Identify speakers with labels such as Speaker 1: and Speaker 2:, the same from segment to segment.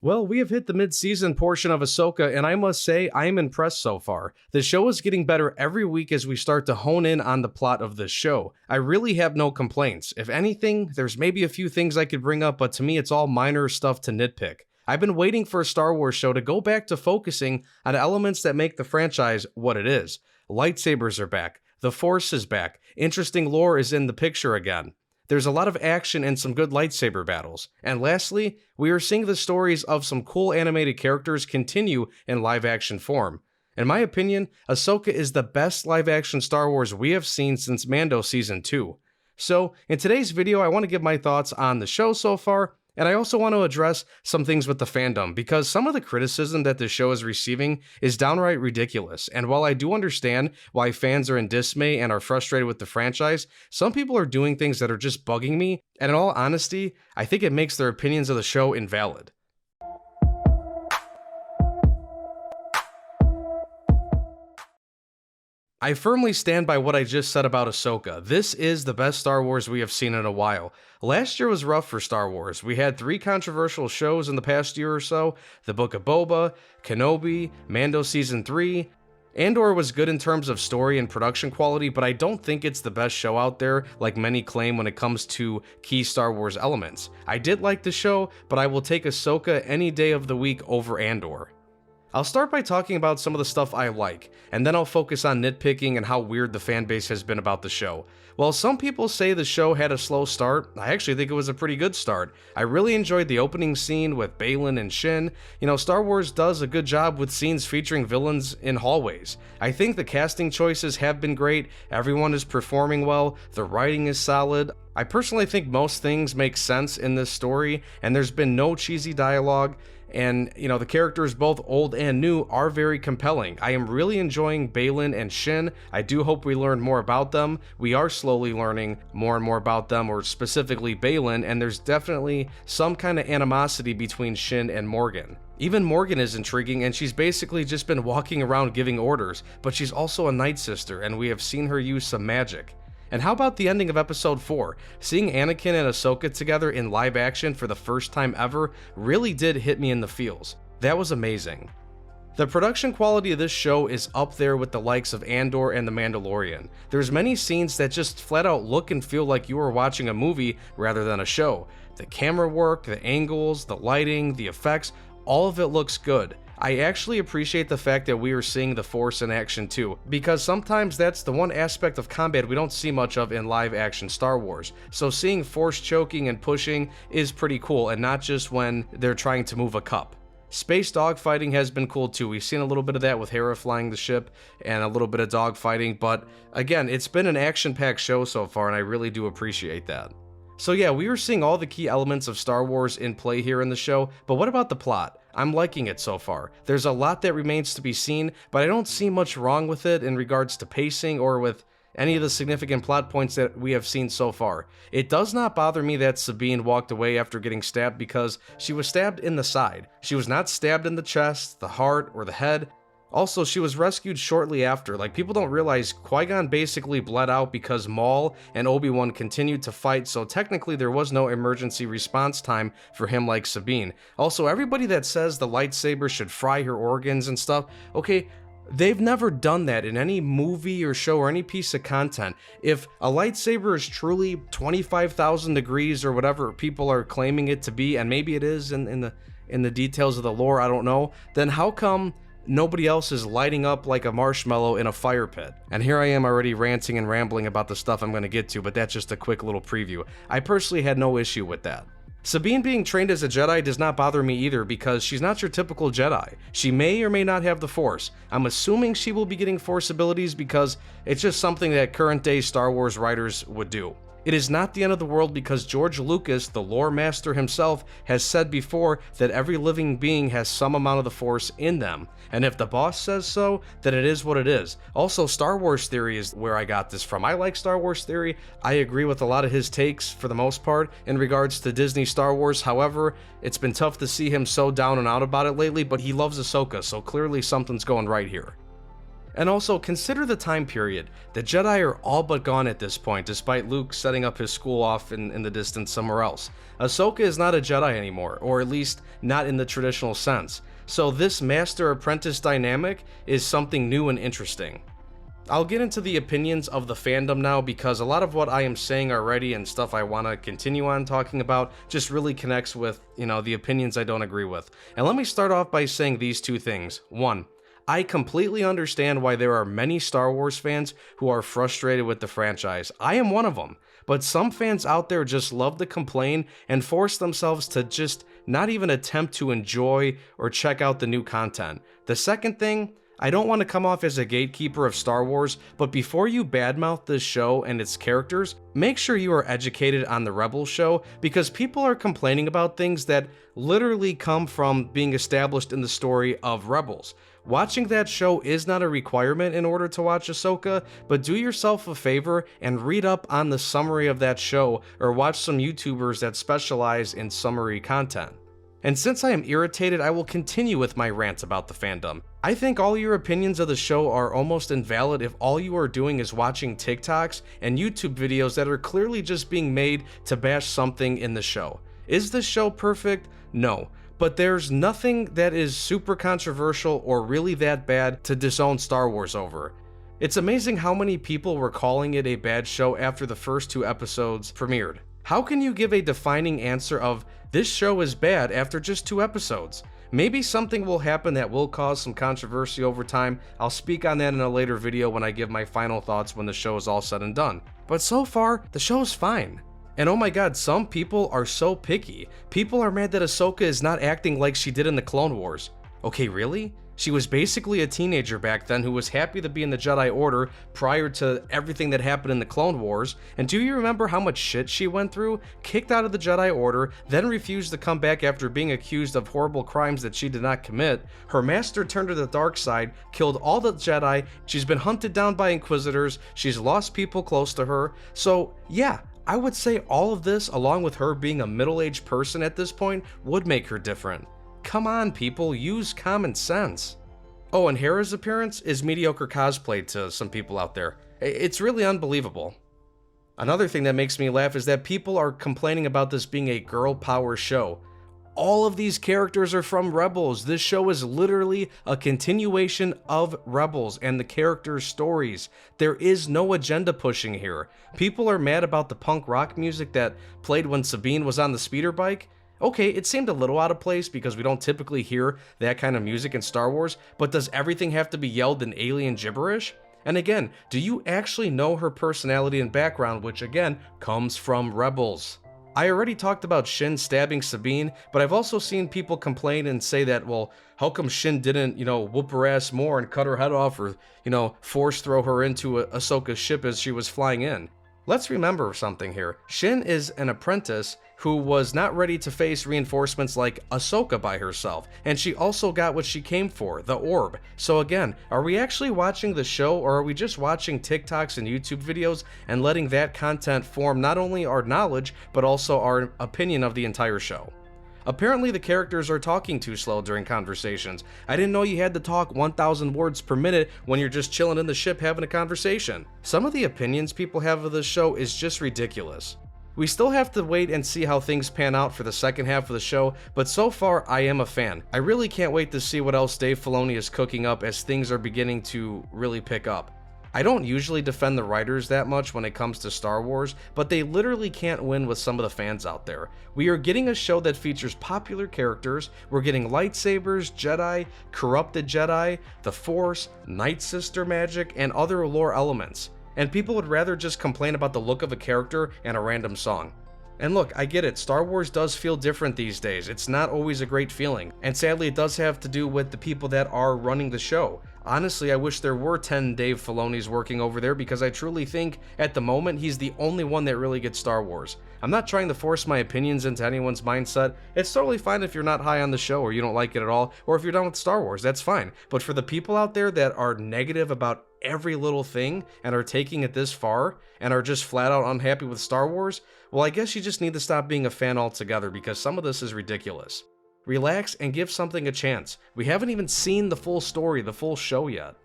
Speaker 1: Well, we have hit the mid-season portion of Ahsoka, and I must say, I am impressed so far. The show is getting better every week as we start to hone in on the plot of this show. I really have no complaints. If anything, there's maybe a few things I could bring up, but to me it's all minor stuff to nitpick. I've been waiting for a Star Wars show to go back to focusing on elements that make the franchise what it is. Lightsabers are back, the Force is back, interesting lore is in the picture again. There's a lot of action and some good lightsaber battles. And lastly, we are seeing the stories of some cool animated characters continue in live action form. In my opinion, Ahsoka is the best live action Star Wars we have seen since Mando Season 2. So, in today's video, I want to give my thoughts on the show so far, and I also want to address some things with the fandom, because some of the criticism that the show is receiving is downright ridiculous, and while I do understand why fans are in dismay and are frustrated with the franchise, some people are doing things that are just bugging me, and in all honesty, I think it makes their opinions of the show invalid. I firmly stand by what I just said about Ahsoka. This is the best Star Wars we have seen in a while. Last year was rough for Star Wars. We had 3 controversial shows in the past year or so: The Book of Boba, Kenobi, Mando Season 3. Andor was good in terms of story and production quality, but I don't think it's the best show out there like many claim when it comes to key Star Wars elements. I did like the show, but I will take Ahsoka any day of the week over Andor. I'll start by talking about some of the stuff I like, and then I'll focus on nitpicking and how weird the fanbase has been about the show. While some people say the show had a slow start, I actually think it was a pretty good start. I really enjoyed the opening scene with Baylan and Shin. You know, Star Wars does a good job with scenes featuring villains in hallways. I think the casting choices have been great, everyone is performing well, the writing is solid. I personally think most things make sense in this story, and there's been no cheesy dialogue. And, you know, the characters, both old and new, are very compelling. I am really enjoying Baylan and Shin. I do hope we learn more about them. We are slowly learning more and more about them, or specifically Baylan, and there's definitely some kind of animosity between Shin and Morgan. Even Morgan is intriguing, and she's basically just been walking around giving orders, but she's also a Night Sister, and we have seen her use some magic. And how about the ending of episode 4? Seeing Anakin and Ahsoka together in live action for the first time ever really did hit me in the feels. That was amazing. The production quality of this show is up there with the likes of Andor and The Mandalorian. There's many scenes that just flat out look and feel like you are watching a movie rather than a show. The camera work, the angles, the lighting, the effects, all of it looks good. I actually appreciate the fact that we are seeing the Force in action too, because sometimes that's the one aspect of combat we don't see much of in live action Star Wars. So seeing Force choking and pushing is pretty cool, and not just when they're trying to move a cup. Space dogfighting has been cool too. We've seen a little bit of that with Hera flying the ship and a little bit of dogfighting, but again, it's been an action-packed show so far, and I really do appreciate that. So yeah, we are seeing all the key elements of Star Wars in play here in the show, but what about the plot? I'm liking it so far. There's a lot that remains to be seen, but I don't see much wrong with it in regards to pacing or with any of the significant plot points that we have seen so far. It does not bother me that Sabine walked away after getting stabbed, because she was stabbed in the side. She was not stabbed in the chest, the heart, or the head. Also, she was rescued shortly after. Like, people don't realize Qui-Gon basically bled out because Maul and Obi-Wan continued to fight, so technically there was no emergency response time for him like Sabine. Also, everybody that says the lightsaber should fry her organs and stuff, okay, they've never done that in any movie or show or any piece of content. If a lightsaber is truly 25,000 degrees or whatever people are claiming it to be, and maybe it is in the details of the lore, I don't know, then how come nobody else is lighting up like a marshmallow in a fire pit? And here I am already ranting and rambling about the stuff I'm going to get to, but that's just a quick little preview. I personally had no issue with that. Sabine being trained as a Jedi does not bother me either, because she's not your typical Jedi. She may or may not have the Force. I'm assuming she will be getting Force abilities because it's just something that current day Star Wars writers would do. It is not the end of the world, because George Lucas, the lore master himself, has said before that every living being has some amount of the Force in them. And if the boss says so, then it is what it is. Also, Star Wars Theory is where I got this from. I like Star Wars Theory. I agree with a lot of his takes for the most part in regards to Disney Star Wars. However, it's been tough to see him so down and out about it lately, but he loves Ahsoka, so clearly something's going right here. And also, consider the time period. The Jedi are all but gone at this point, despite Luke setting up his school off in the distance somewhere else. Ahsoka is not a Jedi anymore, or at least not in the traditional sense. So this master-apprentice dynamic is something new and interesting. I'll get into the opinions of the fandom now, because a lot of what I am saying already and stuff I want to continue on talking about just really connects with, the opinions I don't agree with. And let me start off by saying these two things. One, I completely understand why there are many Star Wars fans who are frustrated with the franchise. I am one of them. But some fans out there just love to complain and force themselves to just not even attempt to enjoy or check out the new content. The second thing, I don't want to come off as a gatekeeper of Star Wars, but before you badmouth this show and its characters, make sure you are educated on the Rebels show, because people are complaining about things that literally come from being established in the story of Rebels. Watching that show is not a requirement in order to watch Ahsoka, but do yourself a favor and read up on the summary of that show, or watch some YouTubers that specialize in summary content. And since I am irritated, I will continue with my rant about the fandom. I think all your opinions of the show are almost invalid if all you are doing is watching TikToks and YouTube videos that are clearly just being made to bash something in the show. Is the show perfect? No. But there's nothing that is super controversial or really that bad to disown Star Wars over. It's amazing how many people were calling it a bad show after the first 2 episodes premiered. How can you give a defining answer of, this show is bad, after just 2 episodes? Maybe something will happen that will cause some controversy over time. I'll speak on that in a later video when I give my final thoughts when the show is all said and done. But so far, the show is fine. And oh my god, some people are so picky. People are mad that Ahsoka is not acting like she did in the Clone Wars. Okay, really? She was basically a teenager back then who was happy to be in the Jedi Order prior to everything that happened in the Clone Wars. And do you remember how much shit she went through? Kicked out of the Jedi Order, then refused to come back after being accused of horrible crimes that she did not commit. Her master turned to the dark side, killed all the Jedi, she's been hunted down by Inquisitors, she's lost people close to her. So yeah, I would say all of this, along with her being a middle-aged person at this point, would make her different. Come on, people, use common sense. Oh, and Hera's appearance is mediocre cosplay to some people out there. It's really unbelievable. Another thing that makes me laugh is that people are complaining about this being a girl power show. All of these characters are from Rebels. This show is literally a continuation of Rebels and the characters' stories. There is no agenda pushing here. People are mad about the punk rock music that played when Sabine was on the speeder bike. Okay, it seemed a little out of place because we don't typically hear that kind of music in Star Wars, but does everything have to be yelled in alien gibberish? And again, do you actually know her personality and background, which again, comes from Rebels? I already talked about Shin stabbing Sabine, but I've also seen people complain and say that, well, how come Shin didn't, whoop her ass more and cut her head off, or, force throw her into Ahsoka's ship as she was flying in? Let's remember something here. Shin is an apprentice who was not ready to face reinforcements like Ahsoka by herself, and she also got what she came for, the orb. So again, are we actually watching the show, or are we just watching TikToks and YouTube videos and letting that content form not only our knowledge, but also our opinion of the entire show? Apparently the characters are talking too slow during conversations. I didn't know you had to talk 1,000 words per minute when you're just chilling in the ship having a conversation. Some of the opinions people have of this show is just ridiculous. We still have to wait and see how things pan out for the second half of the show, but so far I am a fan. I really can't wait to see what else Dave Filoni is cooking up as things are beginning to really pick up. I don't usually defend the writers that much when it comes to Star Wars, but they literally can't win with some of the fans out there. We are getting a show that features popular characters, we're getting lightsabers, Jedi, corrupted Jedi, the Force, Night Sister magic, and other lore elements. And people would rather just complain about the look of a character and a random song. And look, I get it, Star Wars does feel different these days. It's not always a great feeling. And sadly, it does have to do with the people that are running the show. Honestly, I wish there were 10 Dave Filonis working over there, because I truly think, at the moment, he's the only one that really gets Star Wars. I'm not trying to force my opinions into anyone's mindset. It's totally fine if you're not high on the show, or you don't like it at all, or if you're done with Star Wars, that's fine. But for the people out there that are negative about every little thing, and are taking it this far, and are just flat out unhappy with Star Wars, well, I guess you just need to stop being a fan altogether, because some of this is ridiculous. Relax and give something a chance. We haven't even seen the full story, the full show yet.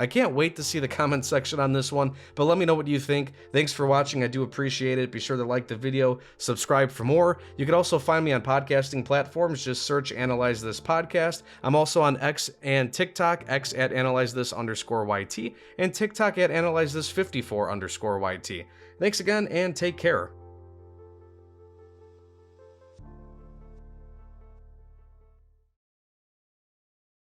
Speaker 1: I can't wait to see the comment section on this one, but let me know what you think. Thanks for watching, I do appreciate it. Be sure to like the video, subscribe for more. You can also find me on podcasting platforms, just search Analyze This Podcast. I'm also on X and TikTok, X at AnalyzeThis_YT, and TikTok at AnalyzeThis54_YT. Thanks again, and take care.